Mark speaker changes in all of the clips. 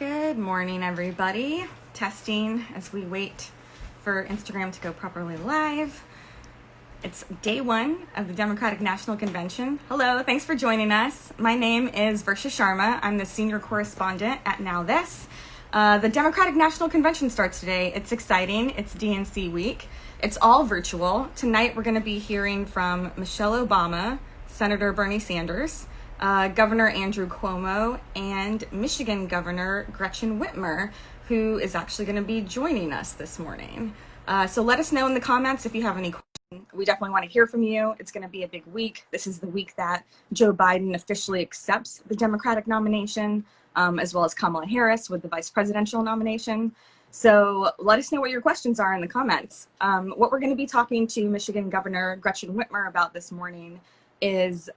Speaker 1: Good morning, everybody. Testing as we wait for Instagram to go properly live. It's day one of the Democratic National Convention. Hello, thanks for joining us. My name is Versha Sharma. I'm the senior correspondent at Now This. The Democratic National Convention starts today. It's exciting. It's DNC week. It's all virtual. Tonight we're going to be hearing from Michelle Obama, Senator Bernie Sanders, Governor Andrew Cuomo, and Michigan Governor Gretchen Whitmer, who is actually going to be joining us this morning. So let us know in the comments if you have any questions. We definitely want to hear from you. It's going to be a big week. This is the week that Joe Biden officially accepts the Democratic nomination, as well as Kamala Harris with the vice presidential nomination. So let us know what your questions are in the comments. What we're going to be talking to Michigan Governor Gretchen Whitmer about this morning is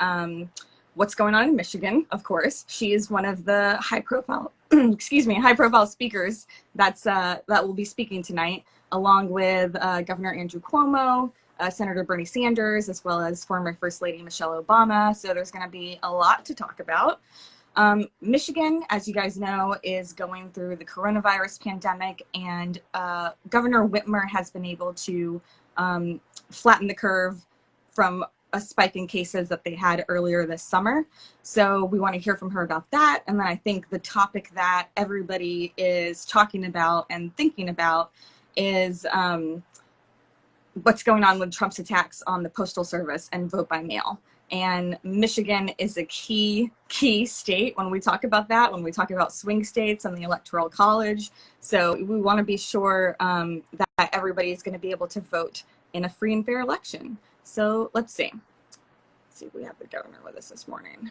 Speaker 1: what's going on in Michigan, of course. She is one of the high-profile, high-profile speakers that will be speaking tonight, along with Governor Andrew Cuomo, Senator Bernie Sanders, as well as former First Lady Michelle Obama. So there's going to be a lot to talk about. Michigan, as you guys know, is going through the coronavirus pandemic, and Governor Whitmer has been able to flatten the curve from a spike in cases that they had earlier this summer. So we want to hear from her about that. And then I think the topic that everybody is talking about and thinking about is what's going on with Trump's attacks on the Postal Service and vote by mail. And Michigan is a key state when we talk about that, when we talk about swing states and the Electoral College. So we want to be sure that everybody is going to be able to vote in a free and fair election. So let's see. Let's see if we have the governor with us this morning.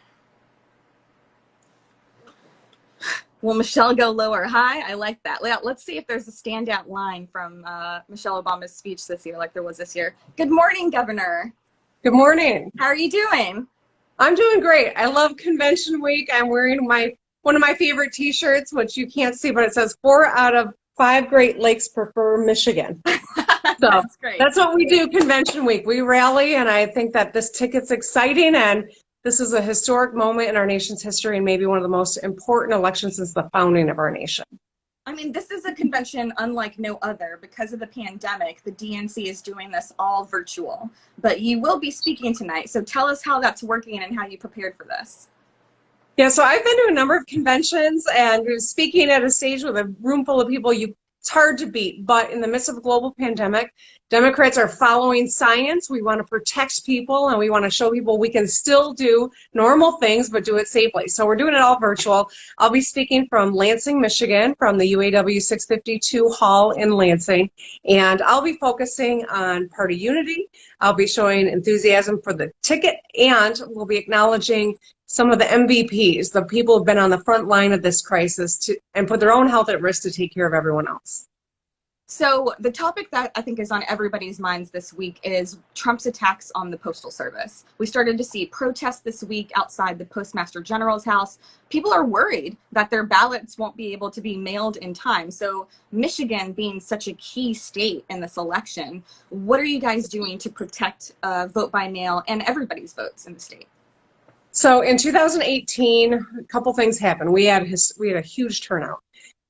Speaker 1: Will Michelle go low or high? I like that. Let's see if there's a standout line from Michelle Obama's speech this year, like there was this year. Good morning, Governor.
Speaker 2: Good morning.
Speaker 1: How are you doing?
Speaker 2: I'm doing great. I love convention week. I'm wearing one of my favorite t-shirts, which you can't see, but it says 4 out of 5 Great Lakes prefer Michigan. So
Speaker 1: That's great.
Speaker 2: That's what we do convention week. We rally, and I think that this ticket's exciting, and this is a historic moment in our nation's history and maybe one of the most important elections since the founding of our nation.
Speaker 1: I mean, this is a convention unlike no other. Because of the pandemic, the DNC is doing this all virtual. But you will be speaking tonight, so tell us how that's working and how you prepared for this.
Speaker 2: Yeah, so I've been to a number of conventions and speaking at a stage with a room full of people. It's hard to beat, but in the midst of a global pandemic, Democrats are following science. We want to protect people, and we want to show people we can still do normal things, but do it safely. So we're doing it all virtual. I'll be speaking from Lansing, Michigan, from the UAW 652 Hall in Lansing, and I'll be focusing on party unity. I'll be showing enthusiasm for the ticket, and we'll be acknowledging some of the MVPs, the people who've been on the front line of this crisis and put their own health at risk to take care of everyone else.
Speaker 1: So the topic that I think is on everybody's minds this week is Trump's attacks on the Postal Service. We started to see protests this week outside the Postmaster General's house. People are worried that their ballots won't be able to be mailed in time. So Michigan being such a key state in this election, what are you guys doing to protect vote by mail and everybody's votes in the state?
Speaker 2: So in 2018, a couple things happened. We had a huge turnout.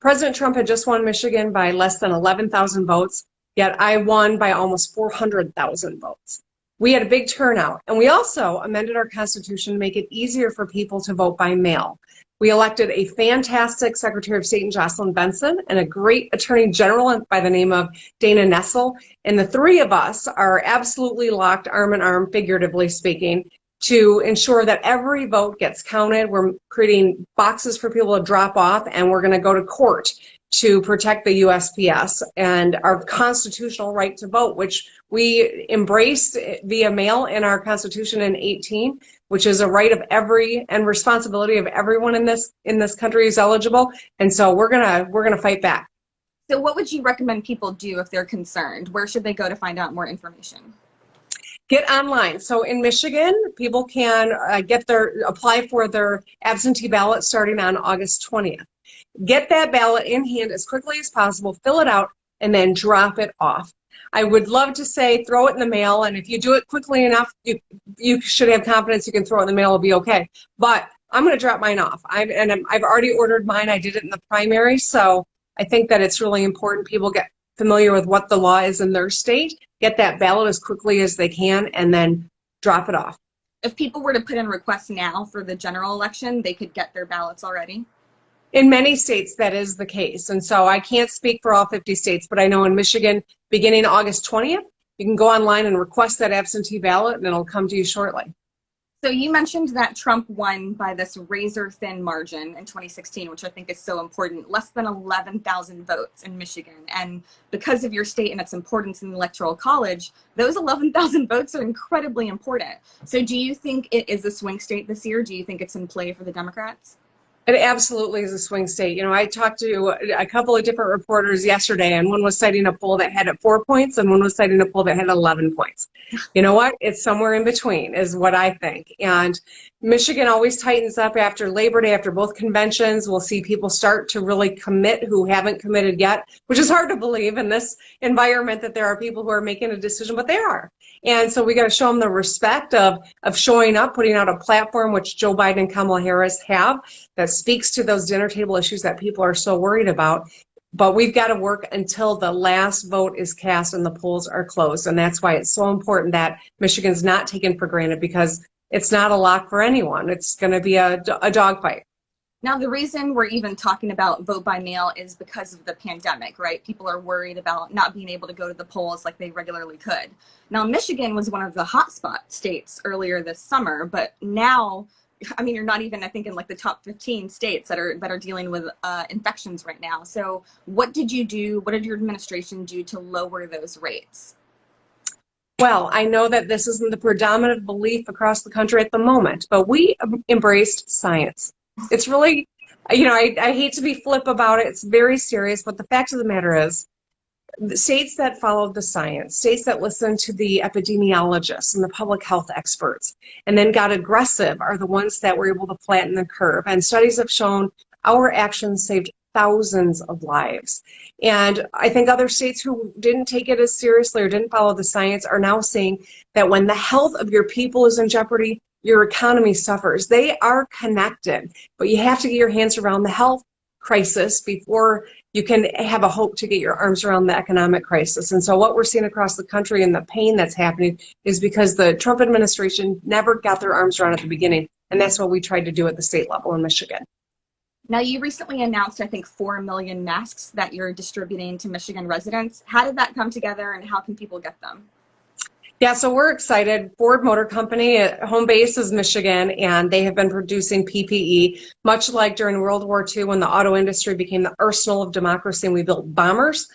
Speaker 2: President Trump had just won Michigan by less than 11,000 votes, yet I won by almost 400,000 votes. We had a big turnout, and we also amended our Constitution to make it easier for people to vote by mail. We elected a fantastic Secretary of State in Jocelyn Benson and a great Attorney General by the name of Dana Nessel, and the three of us are absolutely locked arm in arm, figuratively speaking, to ensure that every vote gets counted. We're creating boxes for people to drop off, and we're going to go to court to protect the USPS and our constitutional right to vote, which we embraced via mail in our Constitution in 18, which is a right of every and responsibility of everyone in this country who's eligible. And so we're gonna fight back.
Speaker 1: So what would you recommend people do if they're concerned? Where should they go to find out more information?
Speaker 2: Get online. So in Michigan, people can apply for their absentee ballot starting on August 20th. Get that ballot in hand as quickly as possible, fill it out, and then drop it off. I would love to say throw it in the mail, and if you do it quickly enough, you should have confidence you can throw it in the mail, it'll be okay. But I'm going to drop mine off. I've already ordered mine. I did it in the primary. So I think that it's really important people get familiar with what the law is in their state, get that ballot as quickly as they can, and then drop it off.
Speaker 1: If people were to put in requests now for the general election, they could get their ballots already?
Speaker 2: In many states, that is the case. And so I can't speak for all 50 states, but I know in Michigan, beginning August 20th, you can go online and request that absentee ballot, and it'll come to you shortly.
Speaker 1: So you mentioned that Trump won by this razor-thin margin in 2016, which I think is so important, less than 11,000 votes in Michigan. And because of your state and its importance in the Electoral College, those 11,000 votes are incredibly important. So do you think it is a swing state this year? Do you think it's in play for the Democrats?
Speaker 2: It absolutely is a swing state. You know, I talked to a couple of different reporters yesterday, and one was citing a poll that had it 4 points, and one was citing a poll that had 11 points. You know what? It's somewhere in between is what I think. And Michigan always tightens up after Labor Day, after both conventions. We'll see people start to really commit who haven't committed yet, which is hard to believe in this environment that there are people who are making a decision, but they are. And so we got to show them the respect of showing up, putting out a platform, which Joe Biden and Kamala Harris have, that speaks to those dinner table issues that people are so worried about. But we've got to work until the last vote is cast and the polls are closed. And that's why it's so important that Michigan's not taken for granted, because it's not a lock for anyone. It's going to be a dogfight.
Speaker 1: Now, the reason we're even talking about vote by mail is because of the pandemic, right? People are worried about not being able to go to the polls like they regularly could. Now, Michigan was one of the hotspot states earlier this summer, but now, I mean, you're not even, I think, in like the top 15 states that are dealing with infections right now. So what did you do? What did your administration do to lower those rates?
Speaker 2: Well, I know that this isn't the predominant belief across the country at the moment, but we embraced science. It's really, you know, I hate to be flip about it. It's very serious, but the fact of the matter is, the states that followed the science, states that listened to the epidemiologists and the public health experts, and then got aggressive, are the ones that were able to flatten the curve. And studies have shown our actions saved thousands of lives. And I think other states who didn't take it as seriously or didn't follow the science are now seeing that when the health of your people is in jeopardy, your economy suffers. They are connected, but you have to get your hands around the health crisis before you can have a hope to get your arms around the economic crisis. And so what we're seeing across the country and the pain that's happening is because the Trump administration never got their arms around at the beginning. And that's what we tried to do at the state level in Michigan.
Speaker 1: Now, you recently announced, I think, 4 million masks that you're distributing to Michigan residents. How did that come together, and how can people get them?
Speaker 2: Yeah, so we're excited. Ford Motor Company, home base is Michigan, and they have been producing PPE, much like during World War II when the auto industry became the arsenal of democracy and we built bombers.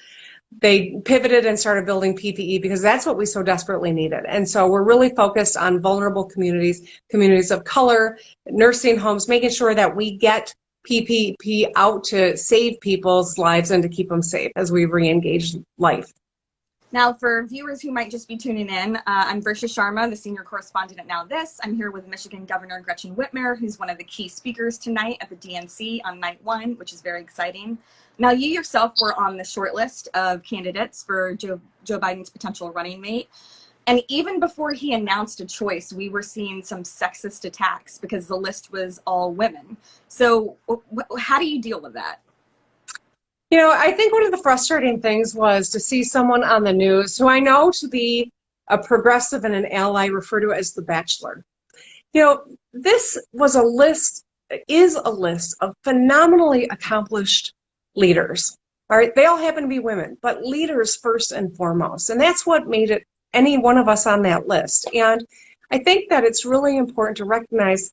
Speaker 2: They pivoted and started building PPE because that's what we so desperately needed. And so we're really focused on vulnerable communities, communities of color, nursing homes, making sure that we get PPE out to save people's lives and to keep them safe as we re-engage life.
Speaker 1: Now, for viewers who might just be tuning in, I'm Versha Sharma, the senior correspondent at Now This. I'm here with Michigan Governor Gretchen Whitmer, who's one of the key speakers tonight at the DNC on night one, which is very exciting. Now, you yourself were on the short list of candidates for Joe Biden's potential running mate. And even before he announced a choice, we were seeing some sexist attacks because the list was all women. So how do you deal with that?
Speaker 2: You know, I think one of the frustrating things was to see someone on the news who I know to be a progressive and an ally refer to as the Bachelor. You know, this was a list, is a list of phenomenally accomplished leaders. All right, they all happen to be women, but leaders first and foremost. And that's what made it any one of us on that list. And I think that it's really important to recognize,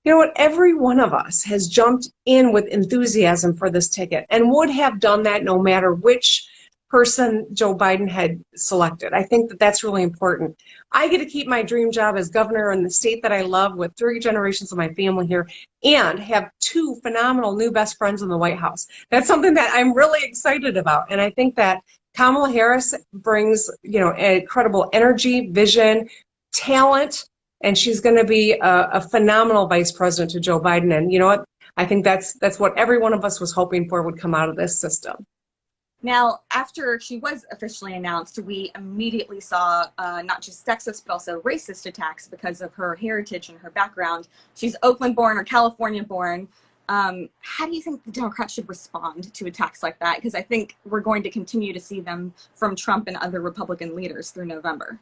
Speaker 2: you know what, every one of us has jumped in with enthusiasm for this ticket and would have done that no matter which person Joe Biden had selected. I think that that's really important. I get to keep my dream job as governor in the state that I love with 3 generations of my family here and have 2 phenomenal new best friends in the White House. That's something that I'm really excited about. And I think that Kamala Harris brings, you know, incredible energy, vision, talent, and she's going to be a phenomenal vice president to Joe Biden. And you know what? I think that's what every one of us was hoping for would come out of this system.
Speaker 1: Now, after she was officially announced, we immediately saw not just sexist, but also racist attacks because of her heritage and her background. She's Oakland born or California born. How do you think the Democrats should respond to attacks like that? Because I think we're going to continue to see them from Trump and other Republican leaders through November.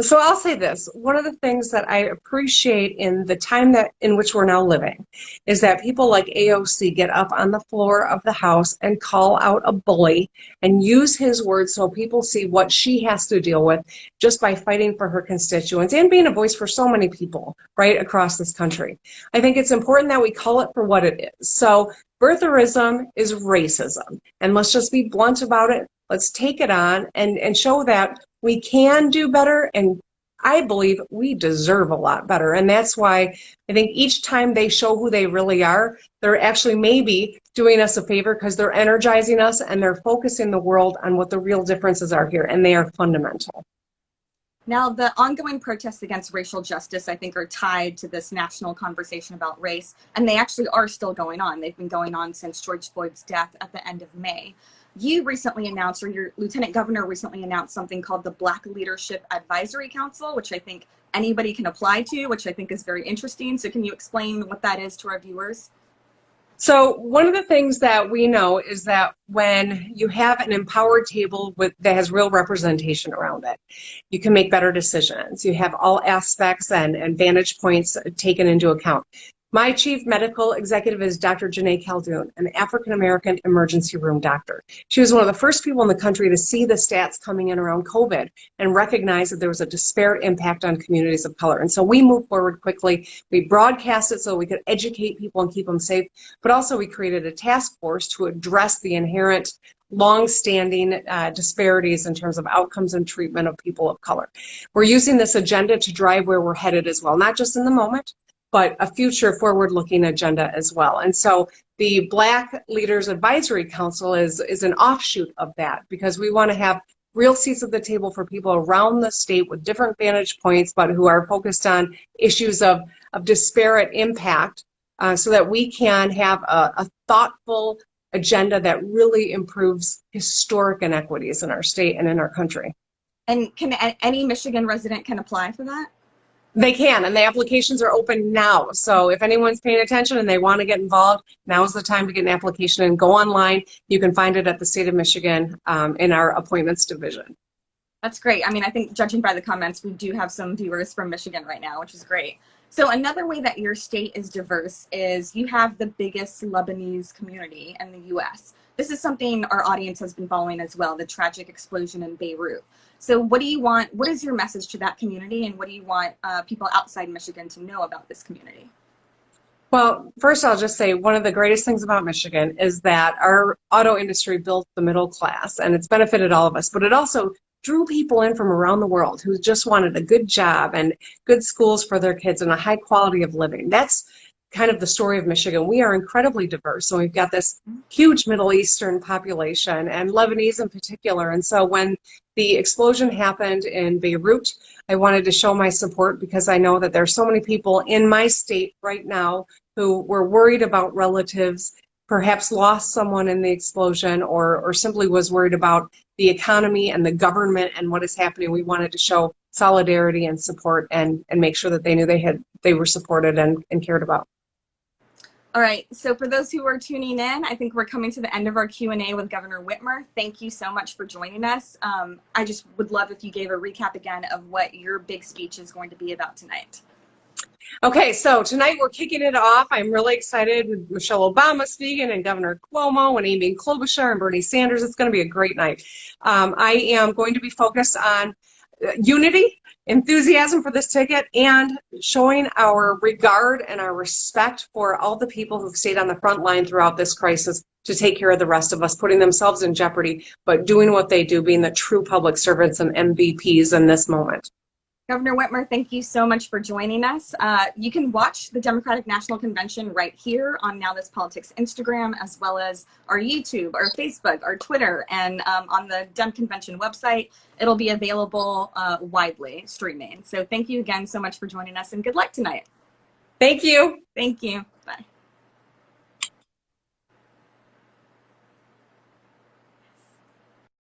Speaker 2: So I'll say this, one of the things that I appreciate in the time that in which we're now living is that people like AOC get up on the floor of the House and call out a bully and use his words so people see what she has to deal with just by fighting for her constituents and being a voice for so many people right across this country. I think it's important that we call it for what it is. So birtherism is racism, and let's just be blunt about it. Let's take it on and show that we can do better, and I believe we deserve a lot better. And that's why I think each time they show who they really are, they're actually maybe doing us a favor because they're energizing us and they're focusing the world on what the real differences are here, and they are fundamental.
Speaker 1: Now, the ongoing protests against racial justice, I think, are tied to this national conversation about race, and they actually are still going on. They've been going on since George Floyd's death at the end of May. You recently announced, or your lieutenant governor recently announced, something called the Black Leadership Advisory Council, which I think anybody can apply to, which I think is very interesting. So can you explain what that is to our viewers?
Speaker 2: So one of the things that we know is that when you have an empowered table that has real representation around it, you can make better decisions. You have all aspects and vantage points taken into account. My chief medical executive is Dr. Janae Caldoun, an African-American emergency room doctor. She was one of the first people in the country to see the stats coming in around COVID and recognize that there was a disparate impact on communities of color. And so we moved forward quickly. We broadcast it so we could educate people and keep them safe, but also we created a task force to address the inherent long-standing disparities in terms of outcomes and treatment of people of color. We're using this agenda to drive where we're headed as well, not just in the moment, but a future forward-looking agenda as well. And so the Black Leaders Advisory Council is an offshoot of that, because we want to have real seats at the table for people around the state with different vantage points, but who are focused on issues of disparate impact, so that we can have a thoughtful agenda that really improves historic inequities in our state and in our country.
Speaker 1: And can any Michigan resident can apply for that?
Speaker 2: They can, and the applications are open now. So if anyone's paying attention and they want to get involved, now's the time to get an application and go online. You can find it at the state of Michigan in our appointments division.
Speaker 1: That's great. I mean, I think judging by the comments, we do have some viewers from Michigan right now, which is great. So another way that your state is diverse is you have the biggest Lebanese community in the U.S. This is something our audience has been following as well, the tragic explosion in Beirut. So what do you want, what is your message to that community, and what do you want people outside Michigan to know about this community?
Speaker 2: Well, first I'll just say one of the greatest things about Michigan is that our auto industry built the middle class, and it's benefited all of us, but it also drew people in from around the world who just wanted a good job and good schools for their kids and a high quality of living. That's kind of the story of Michigan. We are incredibly diverse. So we've got this huge Middle Eastern population, and Lebanese in particular. And so when the explosion happened in Beirut, I wanted to show my support, because I know that there's so many people in my state right now who were worried about relatives, perhaps lost someone in the explosion, or simply was worried about the economy and the government and what is happening. We wanted to show solidarity and support and make sure that they knew they were supported and cared about.
Speaker 1: All right, so for those who are tuning in, I think we're coming to the end of our Q&A with Governor Whitmer. Thank you so much for joining us. I just would love if you gave a recap again of what your big speech is going to be about tonight.
Speaker 2: Okay, so tonight we're kicking it off. I'm really excited with Michelle Obama speaking, and Governor Cuomo and Amy Klobuchar and Bernie Sanders. It's going to be a great night. I am going to be focused on unity, enthusiasm for this ticket, and showing our regard and our respect for all the people who've stayed on the front line throughout this crisis to take care of the rest of us, putting themselves in jeopardy, but doing what they do, being the true public servants and MVPs in this moment.
Speaker 1: Governor Whitmer, thank you so much for joining us. You can watch the Democratic National Convention right here on Now This Politics Instagram, as well as our YouTube, our Facebook, our Twitter, and on the Dem Convention website. It'll be available widely streaming. So thank you again so much for joining us, and good luck tonight.
Speaker 2: Thank you.
Speaker 1: Thank you.